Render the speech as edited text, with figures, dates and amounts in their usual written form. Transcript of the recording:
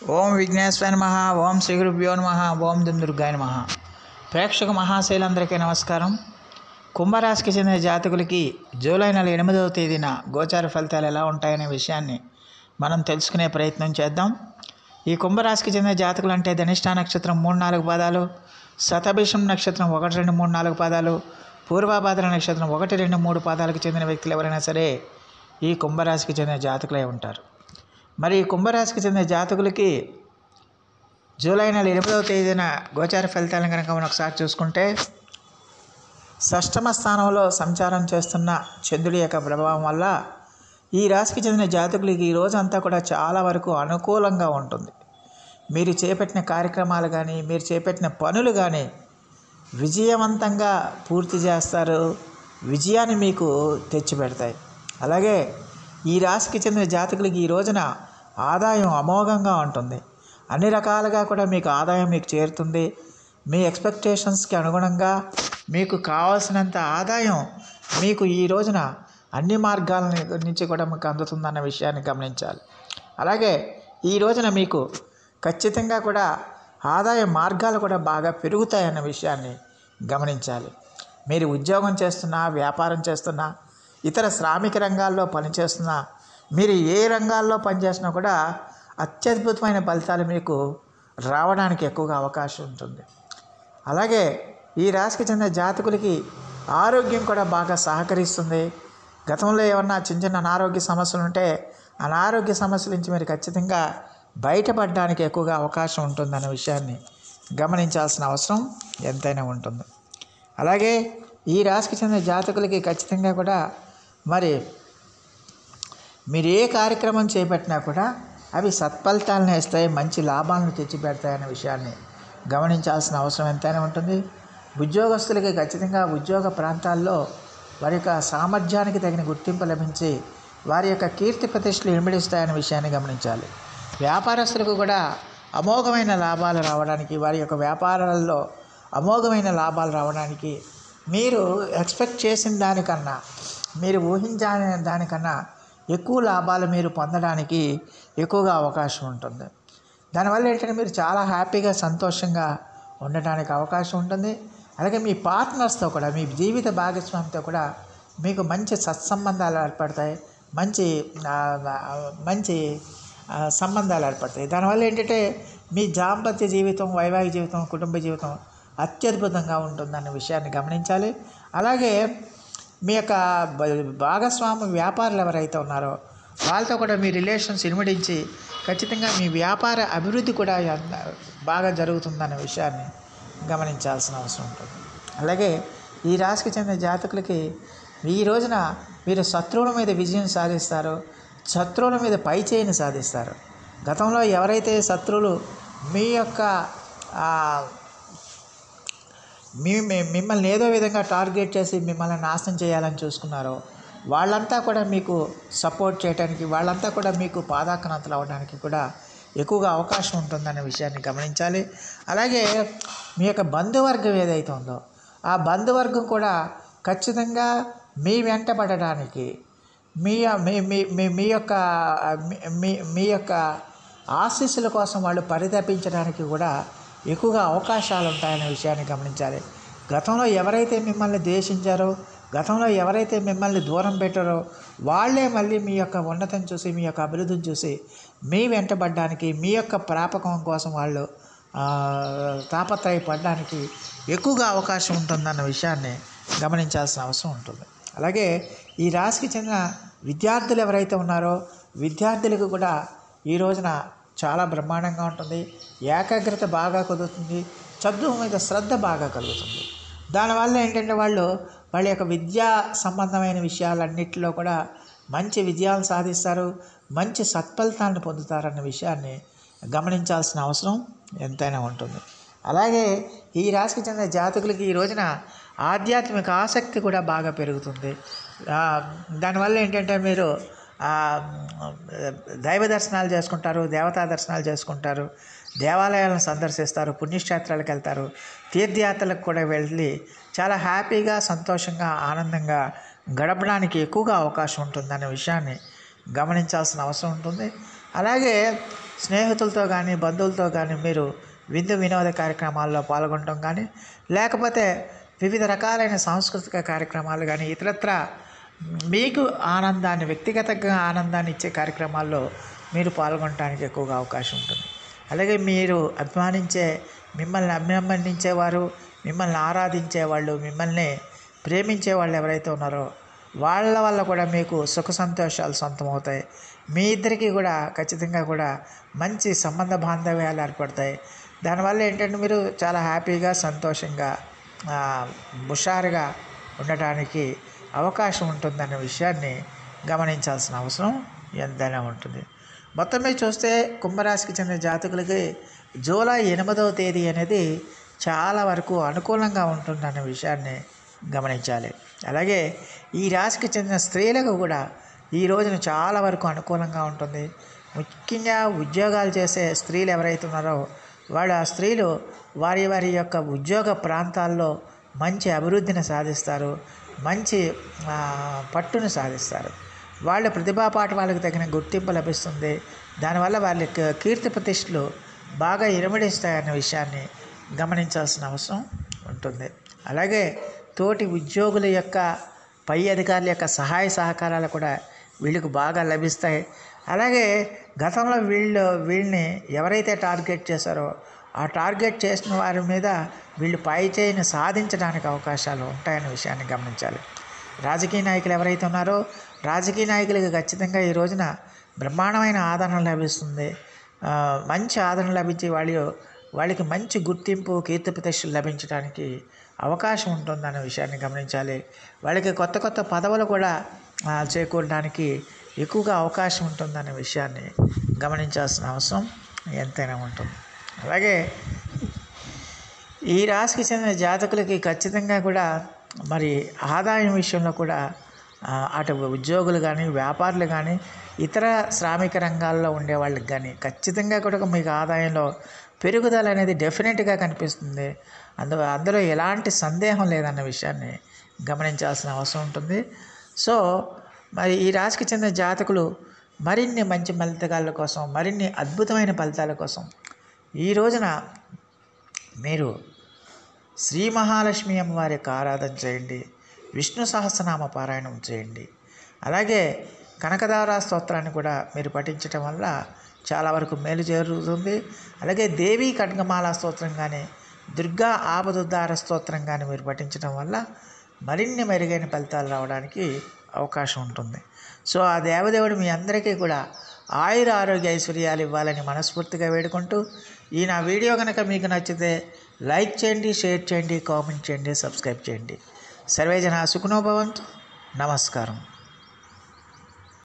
ఓం విఘ్నేశ్వరాయ నమః. ఓం శ్రీ గురుభ్యో నమః. ఓం దుర్గాయ నమః. ప్రేక్షక మహాశైలందరికీ నమస్కారం. కుంభరాశికి చెందిన జాతకులకి జూలై నెల 8వ తేదీన గోచార ఫలితాలు ఎలా ఉంటాయనే విషయాన్ని మనం తెలుసుకునే ప్రయత్నం చేద్దాం. ఈ కుంభరాశికి చెందిన జాతకులు అంటే ధనిష్ఠ నక్షత్రం 3-4 పాదాలు, శతభిషం నక్షత్రం 1, 2, 3, 4 పాదాలు, పూర్వభాద్ర నక్షత్రం 1, 2, 3 పాదాలకు చెందిన వ్యక్తులు ఎవరైనా సరే ఈ కుంభరాశికి చెందిన జాతకులై ఉంటారు. మరి ఈ కుంభరాశికి చెందిన జాతకులకి జూలై నెల 8వ తేదీన గోచార ఫలితాలను కనుక మనం ఒకసారి చూసుకుంటే, షష్టమ స్థానంలో సంచారం చేస్తున్న చంద్రుడి యొక్క ప్రభావం వల్ల ఈ రాశికి చెందిన జాతకులకి ఈ రోజంతా కూడా చాలా వరకు అనుకూలంగా ఉంటుంది. మీరు చేపట్టిన కార్యక్రమాలు కానీ, మీరు చేపట్టిన పనులు కానీ విజయవంతంగా పూర్తి చేస్తారు, విజయాన్ని మీకు తెచ్చిపెడతాయి. అలాగే ఈ రాశికి చెందిన జాతకులకి ఈ రోజున ఆదాయం అమోఘంగా ఉంటుంది. అన్ని రకాలుగా కూడా మీకు ఆదాయం మీకు చేరుతుంది. మీ ఎక్స్పెక్టేషన్స్కి అనుగుణంగా మీకు కావాల్సినంత ఆదాయం మీకు ఈ రోజున అన్ని మార్గాల నుంచి కూడా మీకు అందుతుందన్న విషయాన్ని గమనించాలి. అలాగే ఈ రోజున మీకు ఖచ్చితంగా కూడా ఆదాయ మార్గాలు కూడా బాగా పెరుగుతాయన్న విషయాన్ని గమనించాలి. మీరు ఉద్యోగం చేస్తున్నా, వ్యాపారం చేస్తున్నా, ఇతర శ్రామిక రంగాల్లో పనిచేస్తున్నా, మీరు ఏ రంగాల్లో పనిచేసినా కూడా అత్యద్భుతమైన ఫలితాలు మీకు రావడానికి ఎక్కువగా అవకాశం ఉంటుంది. అలాగే ఈ రాశికి చెందిన జాతకులకి ఆరోగ్యం కూడా బాగా సహకరిస్తుంది. గతంలో ఏమన్నా చిన్న అనారోగ్య సమస్యలు ఉంటే అనారోగ్య సమస్యల నుంచి మీరు ఖచ్చితంగా బయటపడడానికి ఎక్కువగా అవకాశం ఉంటుందన్న విషయాన్ని గమనించాల్సిన అవసరం ఎంతైనా ఉంటుంది. అలాగే ఈ రాశికి చెందిన జాతకులకి ఖచ్చితంగా కూడా మరి మీరు ఏ కార్యక్రమం చేపట్టినా కూడా అవి సత్ఫలితాలను ఇస్తాయి, మంచి లాభాలను తెచ్చిపెడతాయనే విషయాన్ని గమనించాల్సిన అవసరం ఎంతైనా ఉంటుంది. ఉద్యోగస్తులకి ఖచ్చితంగా ఉద్యోగ ప్రాంతాల్లో వారి యొక్క సామర్థ్యానికి తగిన గుర్తింపు లభించి వారి యొక్క కీర్తి ప్రతిష్టలు ఇమిడిస్తాయనే విషయాన్ని గమనించాలి. వ్యాపారస్తులకు కూడా అమోఘమైన లాభాలు రావడానికి, వారి యొక్క వ్యాపారాల్లో అమోఘమైన లాభాలు రావడానికి, మీరు ఎక్స్పెక్ట్ చేసిన దానికన్నా, మీరు ఊహించిన దానికన్నా ఎక్కువ లాభాలు మీరు పొందడానికి ఎక్కువగా అవకాశం ఉంటుంది. దానివల్ల ఏంటంటే మీరు చాలా హ్యాపీగా, సంతోషంగా ఉండటానికి అవకాశం ఉంటుంది. అలాగే మీ పార్ట్నర్స్తో కూడా, మీ జీవిత భాగస్వామితో కూడా మీకు మంచి సత్సంబంధాలు ఏర్పడతాయి, మంచి సంబంధాలు ఏర్పడతాయి. దానివల్ల ఏంటంటే మీ దాంపత్య జీవితం, వైవాహిక జీవితం, కుటుంబ జీవితం అత్యద్భుతంగా ఉంటుందన్న విషయాన్ని గమనించాలి. అలాగే మీ యొక్క భాగస్వామి వ్యాపారులు ఎవరైతే ఉన్నారో వాళ్ళతో కూడా మీ రిలేషన్స్ ఇనుమడించి ఖచ్చితంగా మీ వ్యాపార అభివృద్ధి కూడా బాగా జరుగుతుందన్న విషయాన్ని గమనించాల్సిన అవసరం ఉంటుంది. అలాగే ఈ రాశికి చెందిన జాతకులకి ఈ రోజున మీరు శత్రువుల మీద విజయం సాధిస్తారు, శత్రువుల మీద పైచేయిని సాధిస్తారు. గతంలో ఎవరైతే శత్రువులు మీ యొక్క మిమ్మల్ని ఏదో విధంగా టార్గెట్ చేసి మిమ్మల్ని నాశనం చేయాలని చూసుకున్నారో వాళ్ళంతా కూడా మీకు సపోర్ట్ చేయడానికి, వాళ్ళంతా కూడా మీకు పాదాక్రాంతులు అవ్వడానికి కూడా ఎక్కువగా అవకాశం ఉంటుందనే విషయాన్ని గమనించాలి. అలాగే మీ యొక్క బంధువర్గం ఏదైతే ఉందో ఆ బంధువర్గం కూడా ఖచ్చితంగా మీ వెంట పడడానికి, మీ యొక్క ఆశీస్సుల కోసం వాళ్ళు పరితపించడానికి కూడా ఎక్కువగా అవకాశాలు ఉంటాయనే విషయాన్ని గమనించాలి. గతంలో ఎవరైతే మిమ్మల్ని ద్వేషించారో, గతంలో ఎవరైతే మిమ్మల్ని దూరం పెట్టారో వాళ్ళే మళ్ళీ మీ యొక్క ఉన్నతిని చూసి, మీ యొక్క అభివృద్ధిని చూసి మీ వెంటబడడానికి, మీ యొక్క ప్రాపకం కోసం వాళ్ళు తాపత్రయపడడానికి ఎక్కువగా అవకాశం ఉంటుందన్న విషయాన్ని గమనించాల్సిన అవసరం ఉంటుంది. అలాగే ఈ రాశికి చెందిన విద్యార్థులు ఎవరైతే ఉన్నారో విద్యార్థులకు కూడా ఈ రోజున చాలా బ్రహ్మాండంగా ఉంటుంది. ఏకాగ్రత బాగా కుదురుతుంది, చదువు మీద శ్రద్ధ బాగా కలుగుతుంది. దానివల్ల ఏంటంటే వాళ్ళ యొక్క విద్యా సంబంధమైన విషయాలన్నింటిలో కూడా మంచి విజయాలు సాధిస్తారు, మంచి సత్ఫలితాలను పొందుతారన్న విషయాన్ని గమనించాల్సిన అవసరం ఎంతైనా ఉంటుంది. అలాగే ఈ రాశికి చెందిన జాతకులకి ఈ రోజున ఆధ్యాత్మిక ఆసక్తి కూడా బాగా పెరుగుతుంది. దానివల్ల ఏంటంటే మీరు దైవ దర్శనాలు చేసుకుంటారు, దేవతా దర్శనాలు చేసుకుంటారు, దేవాలయాలను సందర్శిస్తారు, పుణ్యక్షేత్రాలకు వెళ్తారు, తీర్థయాత్రలకు కూడా వెళ్ళి చాలా హ్యాపీగా, సంతోషంగా, ఆనందంగా గడపడానికి ఎక్కువగా అవకాశం ఉంటుందనే విషయాన్ని గమనించాల్సిన అవసరం ఉంటుంది. అలాగే స్నేహితులతో కానీ బంధువులతో కానీ మీరు విందు వినోద కార్యక్రమాల్లో పాల్గొనడం కానీ, లేకపోతే వివిధ రకాలైన సాంస్కృతిక కార్యక్రమాలు కానీ, ఇతరత్ర మీకు ఆనందాన్ని, వ్యక్తిగతంగా ఆనందాన్ని ఇచ్చే కార్యక్రమాల్లో మీరు పాల్గొనడానికి ఎక్కువగా అవకాశం ఉంటుంది. అలాగే మీరు అభిమానించే, మిమ్మల్ని అభినందించేవారు, మిమ్మల్ని ఆరాధించేవాళ్ళు, మిమ్మల్ని ప్రేమించే వాళ్ళు ఎవరైతే ఉన్నారో వాళ్ళ వల్ల కూడా మీకు సుఖ సంతోషాలు సొంతమవుతాయి. మీ ఇద్దరికీ కూడా ఖచ్చితంగా కూడా మంచి సంబంధ బాంధవ్యాలు ఏర్పడతాయి. దానివల్ల ఏంటంటే మీరు చాలా హ్యాపీగా, సంతోషంగా, హుషారుగా ఉండటానికి అవకాశం ఉంటుందనే విషయాన్ని గమనించాల్సిన అవసరం ఎంతైనా ఉంటుంది. మొత్తం మీద చూస్తే కుంభరాశికి చెందిన జాతకులకి జూలై 8వ తేదీ అనేది చాలా వరకు అనుకూలంగా ఉంటుందనే విషయాన్ని గమనించాలి. అలాగే ఈ రాశికి చెందిన స్త్రీలకు కూడా ఈ రోజున చాలా వరకు అనుకూలంగా ఉంటుంది. ముఖ్యంగా ఉద్యోగాలు చేసే స్త్రీలు ఎవరైతే ఉన్నారో వాళ్ళు, ఆ స్త్రీలు వారి వారి యొక్క ఉద్యోగ ప్రాంతాల్లో మంచి అభివృద్ధిని సాధిస్తారు, మంచి పట్టును సాధిస్తారు. వాళ్ళ ప్రతిభా పాఠవాళ్ళకి తగిన గుర్తింపు లభిస్తుంది. దానివల్ల వాళ్ళ కీర్తి ప్రతిష్టలు బాగా ఇనుమడిస్తాయన్న విషయాన్ని గమనించాల్సిన అవసరం ఉంటుంది. అలాగే తోటి ఉద్యోగుల యొక్క, పై అధికారుల యొక్క సహాయ సహకారాలు కూడా వీళ్ళకు బాగా లభిస్తాయి. అలాగే గతంలో వీళ్ళని ఎవరైతే టార్గెట్ చేశారో ఆ టార్గెట్ చేసిన వారి మీద వీళ్ళు పై చేయిని సాధించడానికి అవకాశాలు ఉంటాయనే విషయాన్ని గమనించాలి. రాజకీయ నాయకులు ఎవరైతే ఉన్నారో రాజకీయ నాయకులకి ఖచ్చితంగా ఈ రోజున బ్రహ్మాండమైన ఆదరణ లభిస్తుంది. మంచి ఆదరణ లభించి వాళ్ళకి మంచి గుర్తింపు, కీర్తి ప్రతిష్టలు లభించడానికి అవకాశం ఉంటుందనే విషయాన్ని గమనించాలి. వాళ్ళకి కొత్త కొత్త పదవులు కూడా చేకూరడానికి ఎక్కువగా అవకాశం ఉంటుందనే విషయాన్ని గమనించాల్సిన అవసరం ఎంతైనా ఉంటుంది. అలాగే ఈ రాశికి చెందిన జాతకులకి ఖచ్చితంగా కూడా మరి ఆదాయం విషయంలో కూడా అటు ఉద్యోగులు కానీ, వ్యాపారులు కానీ, ఇతర శ్రామిక రంగాల్లో ఉండే వాళ్ళకి కానీ ఖచ్చితంగా కూడా మీకు ఆదాయంలో పెరుగుదల అనేది డెఫినెట్గా కనిపిస్తుంది. అందులో ఎలాంటి సందేహం లేదన్న విషయాన్ని గమనించాల్సిన అవసరం ఉంటుంది. సో మరి ఈ రాశికి చెందిన జాతకులు మరిన్ని మంచి ఫలితాల కోసం, మరిన్ని అద్భుతమైన ఫలితాల కోసం ఈ రోజున మీరు శ్రీ మహాలక్ష్మి అమ్మవారి యొక్క ఆరాధన చేయండి, విష్ణు సహస్రనామ పారాయణం చేయండి. అలాగే కనకదార స్తోత్రాన్ని కూడా మీరు పఠించడం వల్ల చాలా వరకు మేలు జరుగుతుంది. అలాగే దేవీ ఖడ్గమాల స్తోత్రం కానీ, దుర్గా ఆపదుద్ధార స్తోత్రం కానీ మీరు పఠించడం వల్ల మరిన్ని మెరుగైన ఫలితాలు రావడానికి అవకాశం ఉంటుంది. సో ఆ దేవదేవుడు మీ అందరికీ కూడా ఆయుర ఆరోగ్య ఐశ్వర్యాలు ఇవ్వాలని మనస్ఫూర్తిగా వేడుకుంటూ, ఈ నా వీడియో కనుక మీకు నచ్చితే లైక్ చేయండి, షేర్ చేయండి, కామెంట్ చేయండి, సబ్స్క్రైబ్ చేయండి. సర్వే జనా సుఖినో భవంతు. నమస్కారం.